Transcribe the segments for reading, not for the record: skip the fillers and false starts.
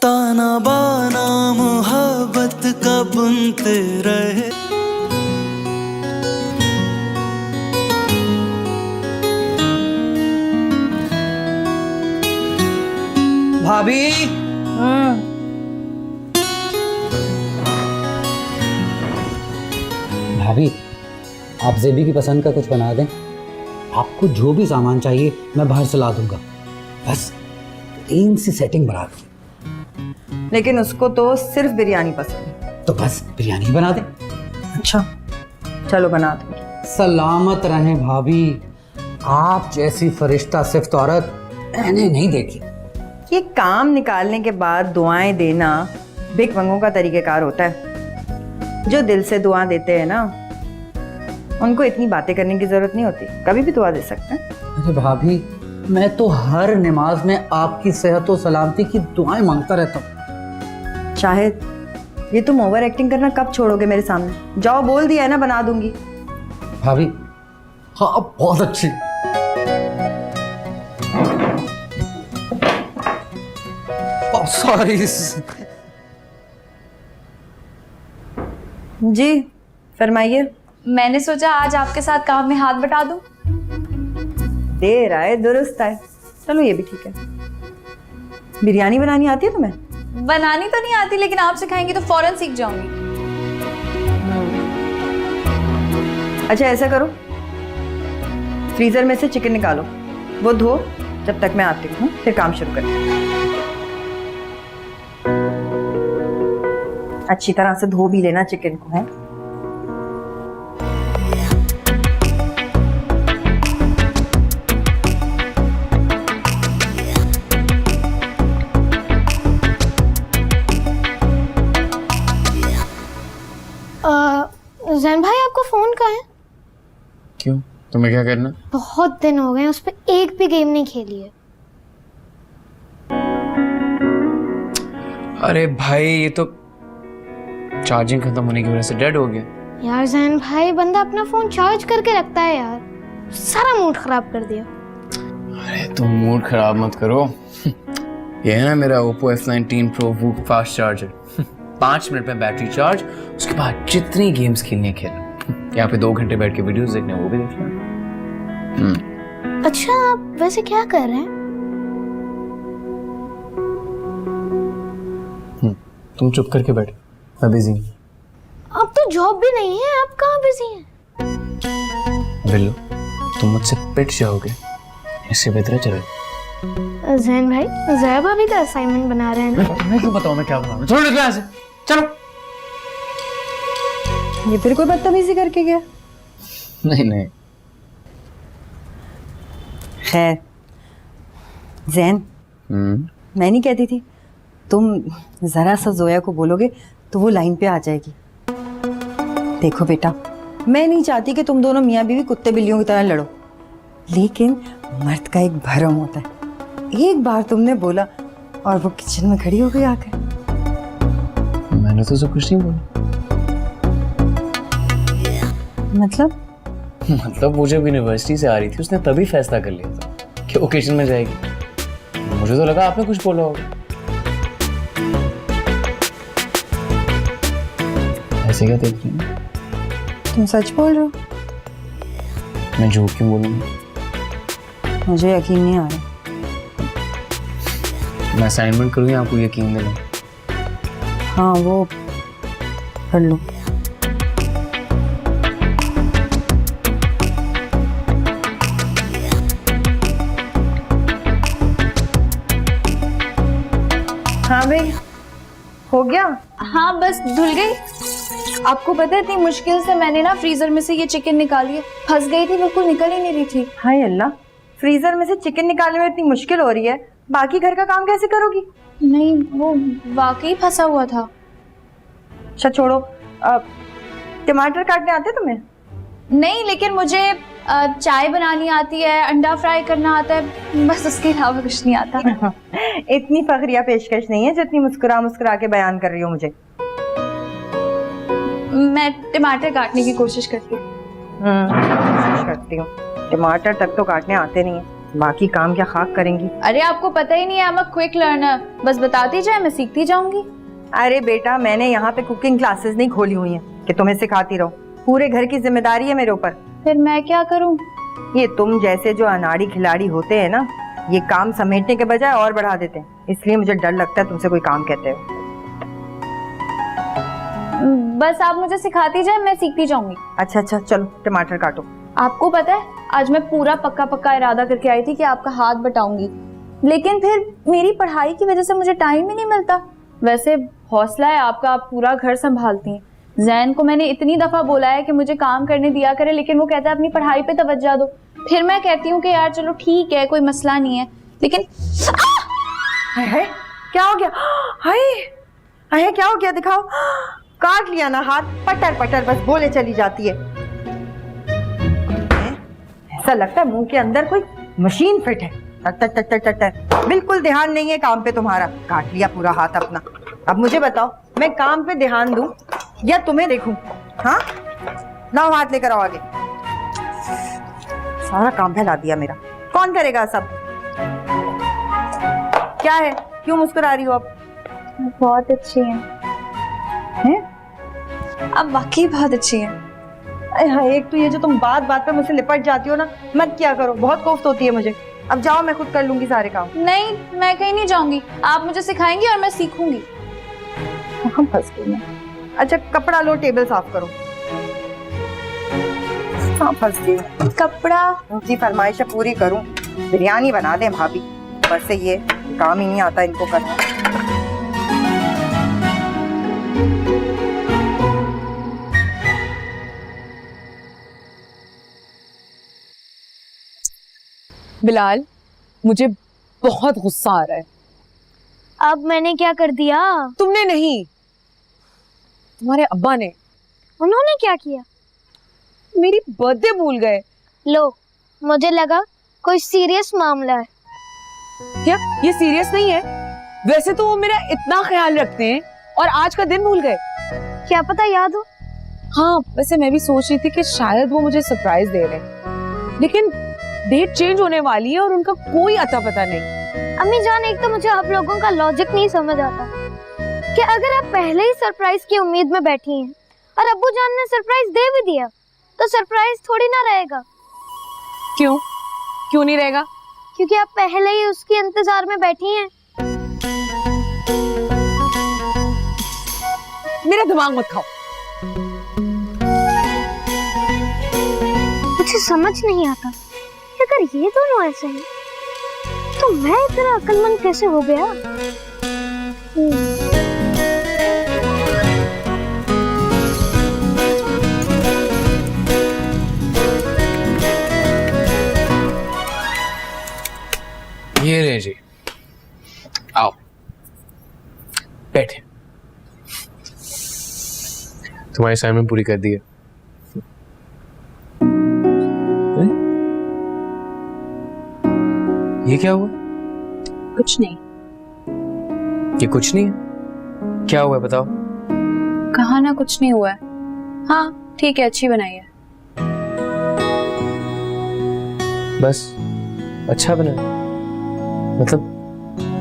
ताना बाना मोहब्बत का बुनते रहे। भाभी भाभी, आप जेबी की पसंद का कुछ बना दें। आपको जो भी सामान चाहिए मैं बाहर से ला दूंगा, बस 3 सी सेटिंग बना दें। लेकिन उसको तो सिर्फ बिरयानी पसंद है। तो बस बिरयानी बना दें। अच्छा चलो बना दूंगी। सलामत रहें भाभी, आप जैसी फरिश्ता सिफ्त औरत मैंने नहीं देखी। ये काम निकालने के बाद दुआएं देना भिखमंगों का तरीक़ेकार होता है। जो दिल से दुआ देते हैं ना, उनको इतनी बातें करने की जरूरत नहीं होती, कभी भी दुआ दे सकते हैं। अरे भाभी, मैं तो हर नमाज में आपकी सेहत और सलामती की दुआएं मांगता रहता हूँ। शाहिद, ये तुम ओवर एक्टिंग करना कब छोड़ोगे मेरे सामने? जाओ, बोल दिया है ना बना दूंगी। भाभी हाँ, बहुत अच्छी। सॉरी। जी फरमाइए। मैंने सोचा आज आपके साथ काम में हाथ बटा दूं। देर आए दुरुस्त आए। चलो ये भी ठीक है। बिरयानी बनानी आती है तुम्हें? बनानी तो नहीं आती, लेकिन आप सिखाएंगी तो फौरन सीख जाऊंगी। अच्छा ऐसा करो, फ्रीजर में से चिकन निकालो, वो धो, जब तक मैं आती हूँ फिर काम शुरू करते। अच्छी तरह से धो भी लेना चिकन को, है? जैन भाई, आपको फोन कहाँ है? क्यों, तुम्हें क्या करना? बहुत दिन हो गए, उस पर एक भी गेम नहीं खेली है। अरे भाई, ये तो चार्जिंग खत्म होने की वजह से डेड हो गया। यार जैन भाई, बंदा अपना फोन चार्ज करके रखता है यार, सारा मूड खराब कर दिया। अरे तुम मूड खराब मत करो। ये है ना मेरा Oppo F19 Pro वो फास्ट चार्जर। 5 मिनट में बैटरी चार्ज, उसके बाद जितनी गेम्स खेलनी खेलो। यहाँ पे 2 घंटे बैठ के वीडियोस देखने, वो भी देख लेना। अच्छा, आप वैसे क्या कर रहे हैं? तुम चुप करके बैठो, मैं बिजी हूँ। अब तो जॉब भी नहीं है, आप कहाँ बिजी हैं? बिल्लो, तुम मुझसे पिट जाओगे, इससे बेहतर है चले। जैन भाई, जया भाभी का असाइनमेंट बना रहे हैं ना? मैं क्यों बताऊँ मैं क्या बना रहा हूँ? छोड़ दो यहाँ से, चलो। ये फिर कोई बदतमीजी करके गया? नहीं नहीं। खैर जैन, मैं नहीं कहती थी, तुम जरा सा जोया को बोलोगे तो वो लाइन पे आ जाएगी। देखो बेटा, मैं नहीं चाहती कि तुम दोनों मियाँ बीवी कुत्ते बिल्लियों की तरह लड़ो, लेकिन मर्द का एक भरम होता है। एक बार तुमने बोला और वो किचन में खड़ी हो गई आकर। मैंने तो सब कुछ नहीं बोला। मतलब वो जब यूनिवर्सिटी से आ रही थी, उसने तभी फैसला कर लिया था कि वो किचन में जाएगी। मुझे तो लगा आपने कुछ बोला होगा। ऐसे क्या देख रही हो? तुम सच बोल रहे हो? मैं झूठ क्यों बोलूंगा? मुझे यकीन नहीं आ रहा। मैं असाइनमेंट करूँ या आपको यकीन दिलाऊं? हाँ वो कर लो। हाँ भाई, हो गया? हाँ बस धुल गई। आपको पता है, इतनी मुश्किल से मैंने ना फ्रीजर में से ये चिकन निकाली है। फंस गई थी, बिल्कुल निकल ही नहीं रही थी। हाय अल्लाह, फ्रीजर में से चिकन निकालने में इतनी मुश्किल हो रही है, बाकी घर का काम कैसे करोगी? नहीं, वो वाकई फंसा हुआ था। अच्छा छोड़ो, टमाटर काटने आते तुम्हें? नहीं, लेकिन मुझे चाय बनानी आती है, अंडा फ्राई करना आता है, बस उसके अलावा कुछ नहीं आता। इतनी फखरिया पेशकश नहीं है जितनी मुस्कुरा मुस्कुरा के बयान कर रही हो मुझे। मैं टमाटर काटने की कोशिश करती हूँ। कोशिश करती हूँ, टमाटर तक तो काटने आते नहीं है। बाकी काम क्या खाक करेंगी? अरे आपको पता ही नहीं है, I am a quick learner, बस बताती जाए मैं सीखती जाऊंगी। अरे बेटा, मैंने यहाँ पे कुकिंग क्लासेस नहीं खोली हुई हैं कि तुम्हें सिखाती रहो। पूरे घर की जिम्मेदारी है मेरे ऊपर। फिर मैं क्या करूं? ये तुम जैसे जो अनाड़ी खिलाड़ी होते हैं ना, ये काम समेटने के बजाय और बढ़ा देते हैं, इसलिए मुझे डर लगता है तुमसे कोई काम कहते हो। बस आप मुझे सिखाती जाए, मैं सीखती जाऊंगी। अच्छा अच्छा, चलो टमाटर काटो। आपको पता है, आज मैं पूरा पक्का पक्का इरादा करके आई थी कि आपका हाथ बटाऊंगी, लेकिन फिर मेरी पढ़ाई की वजह से मुझे टाइम ही नहीं मिलता। वैसे हौसला है आपका, आप पूरा घर संभालती हैं। जैन को मैंने इतनी दफा बोला है कि मुझे काम करने दिया करे, लेकिन वो कहता है अपनी पढ़ाई पे तवज्जो दो। फिर मैं कहती हूँ कि यार चलो ठीक है, कोई मसला नहीं है, लेकिन हाय, क्या हो गया? हाय हाय, क्या हो गया? दिखाओ। काट लिया ना हाथ? पटर पटर बस बोले चली जाती है। ऐसा लगता है मुंह के अंदर कोई मशीन फिट है। टक टक टक टक टक टक। बिल्कुल ध्यान नहीं है काम पे तुम्हारा। काट लिया पूरा हाथ अपना। अब मुझे बताओ, मैं काम पे ध्यान दूं या तुम्हें देखूं? हाँ, लाओ हाथ लेकर आओ आगे। सारा काम फैला दिया मेरा। कौन करेगा सब? क्या है, क्यों मुस्कुरा रही हो आप? बहुत अच्छी है। आप वाकई बहुत अच्छी है। अरे एक तो ये जो तुम बात बात पे मुझसे लिपट जाती हो ना, मत क्या करो, बहुत कोफ्त होती है मुझे। अब जाओ, मैं खुद कर लूंगी सारे काम। नहीं, मैं कहीं नहीं जाऊंगी, आप मुझे सिखाएंगी और मैं सीखूंगी। हम फंस गई मैं। अच्छा कपड़ा लो, टेबल साफ करो। हाँ, फंस गई। कपड़ा? उनकी फरमाइशें पूरी करूं, बिरयानी बना दें भाभी। पर से ये काम ही नहीं आता इनको करना। बिलाल, मुझे बहुत गुस्सा आ रहा है। अब मैंने क्या कर दिया? तुमने नहीं, तुम्हारे अब्बा ने। उन्होंने क्या किया? मेरी बर्थडे भूल गए। लो, मुझे लगा कोई सीरियस मामला है। क्या ये सीरियस नहीं है? वैसे तो वो मेरा इतना ख्याल रखते हैं और आज का दिन भूल गए। क्या पता याद हो। हाँ, वैसे मैं भी सोच रही थी कि शायद वो मुझे सरप्राइज दे रहे हैं, लेकिन डेट चेंज होने वाली है और उनका कोई अता पता नहीं। अम्मी जान, एक तो मुझे आप लोगों का लॉजिक नहीं समझ आता कि अगर आप पहले ही सरप्राइज की उम्मीद में बैठी हैं और अब्बू जान ने सरप्राइज दे भी दिया, तो सरप्राइज थोड़ी ना रहेगा। क्यों? क्यों नहीं रहेगा? क्योंकि आप पहले ही उसके इंतजार में बैठी हैं। मेरा दिमाग मत खाओ। मुझे समझ नहीं आता कि अगर ये दोनों ऐसे हैं तो मैं इतना अक्लमंद कैसे हो गया? ये ले जी, आओ बैठे। तुम्हारी असाइनमेंट पूरी कर दी है। ये क्या हुआ? कुछ नहीं। ये कुछ नहीं है? क्या हुआ है बताओ। कहा ना कुछ नहीं हुआ है। हाँ ठीक है, अच्छी बनाई है। बस अच्छा बना, मतलब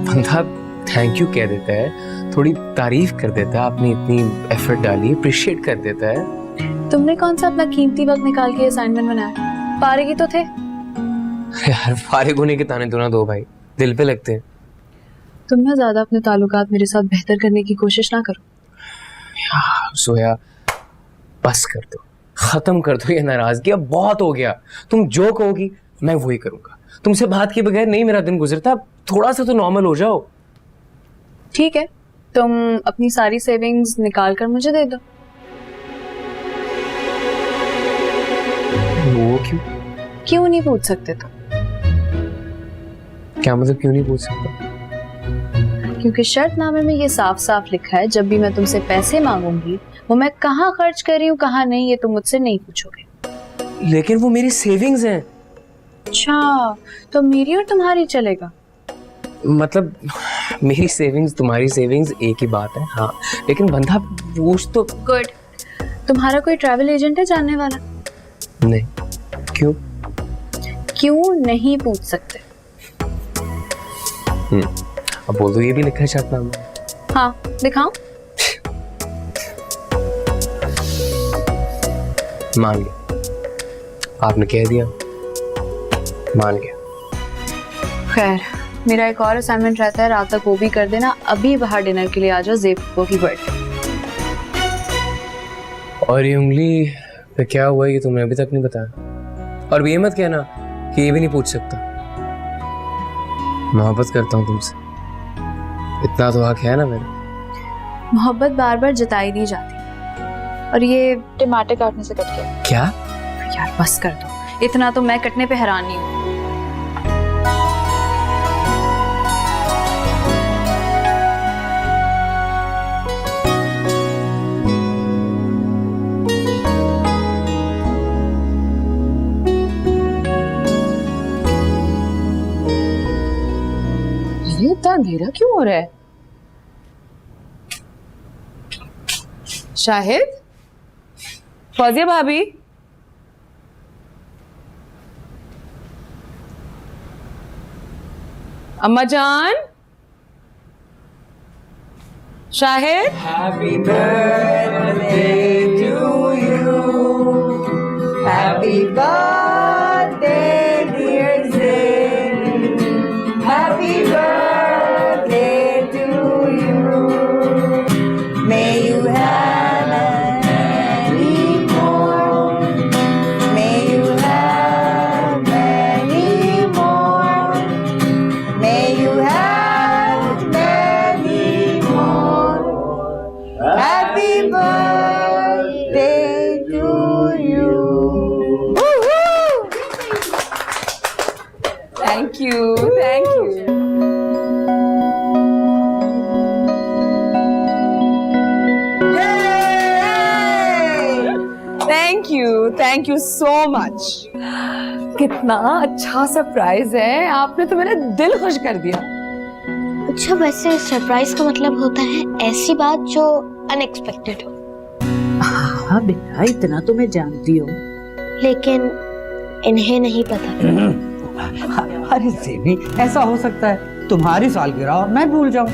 बंदा थैंक यू कह देता है, थोड़ी तारीफ कर देता है, आपने इतनी एफर्ट डाली, अप्रिशिएट कर देता है। तुमने कौन सा अपना कीमती वक्त निकाल के असाइनमेंट बनाया? फारिग ही तो थे। यार फारिग होने के ताने तो ना दो भाई, दिल पे लगते हैं। तुम ना ज्यादा अपने ताल्लुकात मेरे साथ बेहतर करने की कोशिश ना करो। यार सोया, बस कर दो, खत्म कर दो ये नाराजगी, अब बहुत हो गया। तुम जो कहोगी मैं वही करूंगा। तुमसे बात के बगैर नहीं मेरा दिन गुजरता, थोड़ा सा तो नॉर्मल हो जाओ। ठीक है, तुम अपनी सारी सेविंग्स निकाल कर मुझे दे दो। वो क्यों? क्यों नहीं पूछ सकते तुम? क्या मतलब क्यों नहीं पूछ सकता? क्योंकि शर्तनामे में ये साफ साफ लिखा है, जब भी मैं तुमसे पैसे मांगूंगी वो मैं कहाँ खर्च कर रही हूँ कहाँ नहीं, ये तुम मुझसे नहीं पूछोगे। लेकिन वो मेरी सेविंग्स हैं। अच्छा, तो मेरी और तुम्हारी चलेगा? मतलब मेरी सेविंग्स तुम्हारी सेविंग्स एक ही बात है। हाँ, लेकिन बंदा पूछ तो। गुड। तुम्हारा कोई ट्रैवल एजेंट है जानने वाला? नहीं। क्यों? क्यों नहीं पूछ सकते? अब बोल दो ये भी लिखा है शर्तनामा में। हाँ दिखाओ। मान गया, आपने कह दिया, मान गया। खैर मेरा एक और असाइनमेंट रहता है, रात तक वो भी कर देना। अभी बाहर डिनर के लिए आ जाओ, ज़ेबो की बर्थडे। और ये उंगली पे क्या हुआ ये तुमने अभी तक नहीं बताया। और ये मत कहना कि ये भी नहीं पूछ सकता। मोहब्बत करता हूँ तुमसे, इतना तो हक है ना मेरा। मोहब्बत बार बार जताई नहीं जाती। और ये टमाटर काटने से कट गया। क्या? यार बस कर दो, इतना तो मैं कटने पे हैरान नहीं हूँ। ये इतना अंधेरा क्यों हो रहा है? शाहिद, फौजिया भाभी, अम्मा जान, Shahid. Happy birthday to you. Happy birthday, dear Zain. Happy birthday to you. May you have many more. May you have many more. May you have many more. Happy birthday to you. Thank you, thank you. Thank you so much. कितना अच्छा surprise है, आपने तो मेरा दिल खुश कर दिया। अच्छा वैसे सरप्राइज का मतलब होता है ऐसी बात जो अनएक्सपेक्टेड हो। हाँ बेटा, इतना तो मैं जानती हूँ। लेकिन इन्हें नहीं पता। अरे जेबी, ऐसा हो सकता है तुम्हारी सालगिरह और मैं भूल जाऊं।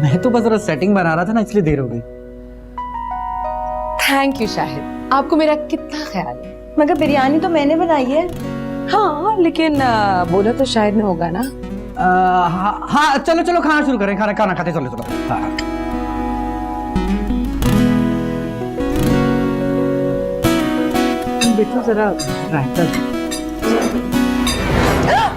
मैं तो बस जरा सेटिंग बना रहा था ना, इसलिए देर हो गई। थैंक यू शाहिद, आपको मेरा कितना ख्याल है। मगर बिरयानी तो मैंने बनाई है। हाँ लेकिन बोला तो शायद में होगा ना। हाँ चलो चलो खाना शुरू करें, खाना खाना खाते चलो चलो। हाँ। बेटा जरा रायता।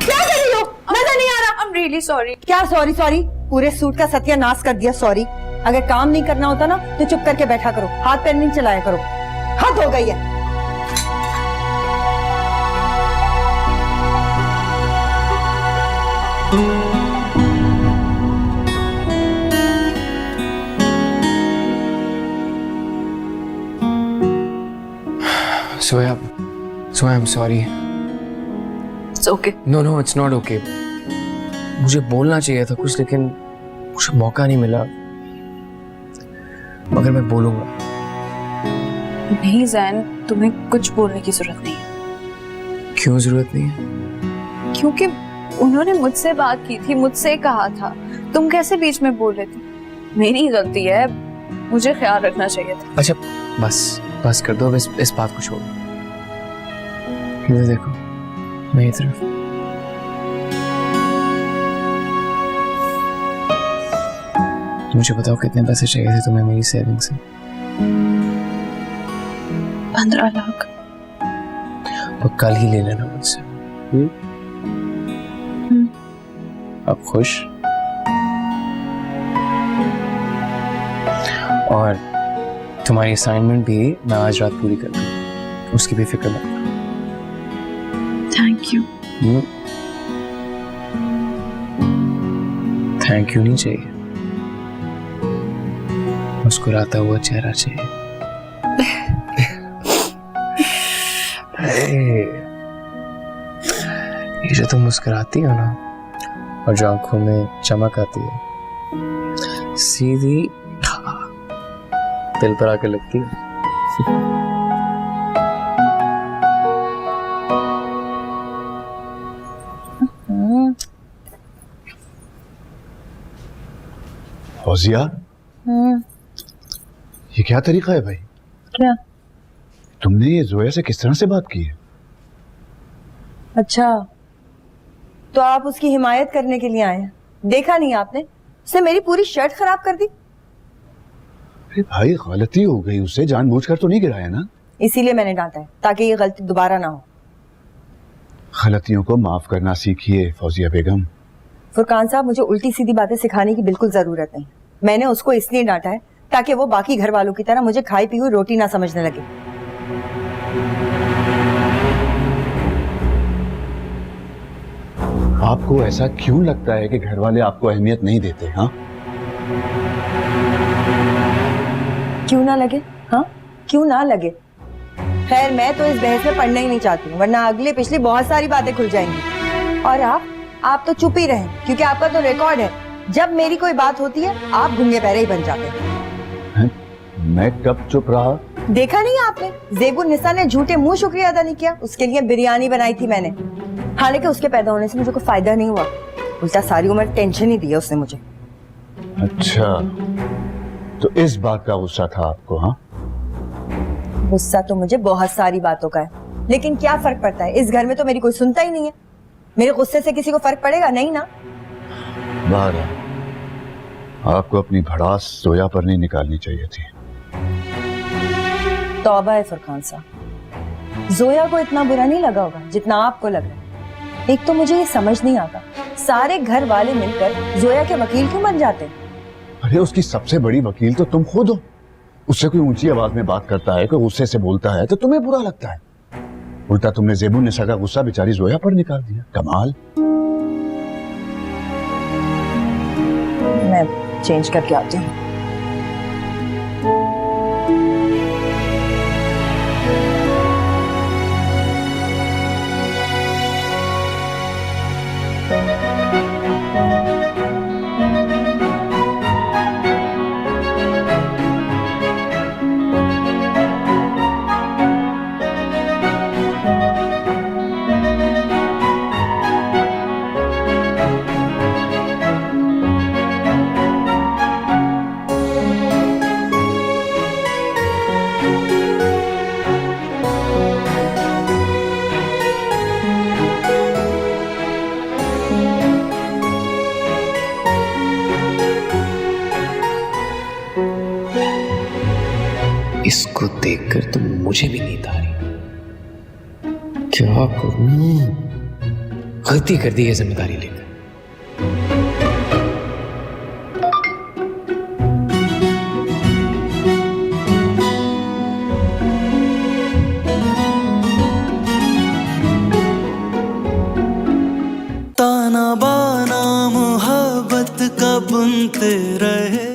क्या कर रही हो? मजा नहीं आ रहा। I'm really sorry. क्या सॉरी सॉरी? पूरे सूट का सत्यानाश कर दिया। सॉरी, अगर काम नहीं करना होता ना तो चुप करके बैठा करो, हाथ पैर नहीं चलाया करो। हद हो गई है। Soya, I'm sorry. It's okay. No, it's not okay. मुझे बोलना चाहिए था कुछ, लेकिन मुझे मौका नहीं मिला। मगर मैं बोलूंगा। नहीं जैन, तुम्हें कुछ बोलने की जरूरत नहीं है। क्यों जरूरत नहीं है? क्योंकि उन्होंने मुझसे बात की थी, मुझसे कहा था। तुम कैसे बीच में बोल रहे थे? मेरी गलती है, मुझे ख्याल रखना चाहिए था। अच्छा बस कर दो, इस बात को छोड़ो। इधर देखो, मेरी तरफ। मुझे बताओ कितने पैसे चाहिए थे तुम्हें मेरी सेविंग से? 15 लाख। तो कल ही ले लेना मुझसे। अब खुश? और तुम्हारी असाइनमेंट भी मैं आज रात पूरी कर दूँ, उसकी भी फिक्र मत करो। Thank you. थैंक यू नहीं चाहिए, मुस्कुराता हुआ चेहरा चाहिए। ये जो तुम मुस्कुराती हो ना, और जो आंखों में चमक आती है, सीधी दिल पर आके लगती है। फौजिया, ये क्या तरीका है भाई? क्या? तुमने ये जोया से किस तरह से बात की है? अच्छा, तो आप उसकी हिमायत करने के लिए आए हैं? देखा नहीं आपने, उसने मेरी पूरी शर्ट खराब कर दी। अरे भाई, गलती हो गई, उसे जानबूझकर तो नहीं गिराया ना? इसीलिए मैंने डांटा है, ताकि ये गलती दोबारा ना हो। गलतियों को माफ करना सीखिए फौजिया बेगम। फुरकान साहब, मुझे उल्टी सीधी बातें सिखाने की बिल्कुल जरूरत नहीं। मैंने उसको इसलिए डांटा है ताकि वो बाकी घर वालों की तरह मुझे खाई पी हुई रोटी ना समझने लगे। आपको ऐसा क्यों लगता है कि घर वाले आपको अहमियत नहीं देते? हाँ, क्यों ना लगे? हाँ, क्यों ना लगे? खैर, मैं तो इस बहस में पढ़ना ही नहीं चाहती हूँ, वरना अगले पिछली बहुत सारी बातें खुल जाएंगी। और आप तो चुप ही रहें, क्योंकि आपका तो रिकॉर्ड है, जब मेरी कोई बात होती है आप गूंगे पैरे ही बन जाते हैं। मैं कब चुप रहा? देखा नहीं आपने, ज़ेबुन निसा ने झूठे मुंह शुक्रिया अदा नहीं किया। उसके लिए बिरयानी बनाई थी मैंने, हालांकि उसके पैदा होने से मुझे कोई फायदा नहीं हुआ, उल्टा सारी उम्र टेंशन ही दी है उसने मुझे। अच्छा, तो इस बात का गुस्सा था आपको? हाँ, गुस्सा तो मुझे बहुत सारी बातों का है, लेकिन क्या फर्क पड़ता है, इस घर में तो मेरी कोई सुनता ही नहीं है। मेरे गुस्से से किसी को फर्क पड़ेगा नहीं ना? बारह, आपको अपनी भड़ास जोया पर नहीं निकालनी चाहिए थी। तौबा है फुरकान साहब, जोया को इतना बुरा नहीं लगा होगा जितना आपको लग रहा है। एक तो मुझे ये समझ नहीं आता, सारे घर वाले मिलकर जोया के वकील क्यों बन जाते हैं? अरे, उसकी सबसे बड़ी वकील तो तुम खुद हो। उससे कोई ऊंची आवाज में बात करता है, कोई गुस्से से बोलता है तो तुम्हें बुरा लगता है। उल्टा तुमने ज़ेबुन निसा का गुस्सा बेचारी जोया पर निकाल दिया। कमाल। मैं चेंज करके आती हूँ। इसको देखकर तो मुझे भी नींद आ रही। क्या करूं? गलती कर दी है जिम्मेदारी लेकर। ताना बाना मोहब्बत का बुनते रहे।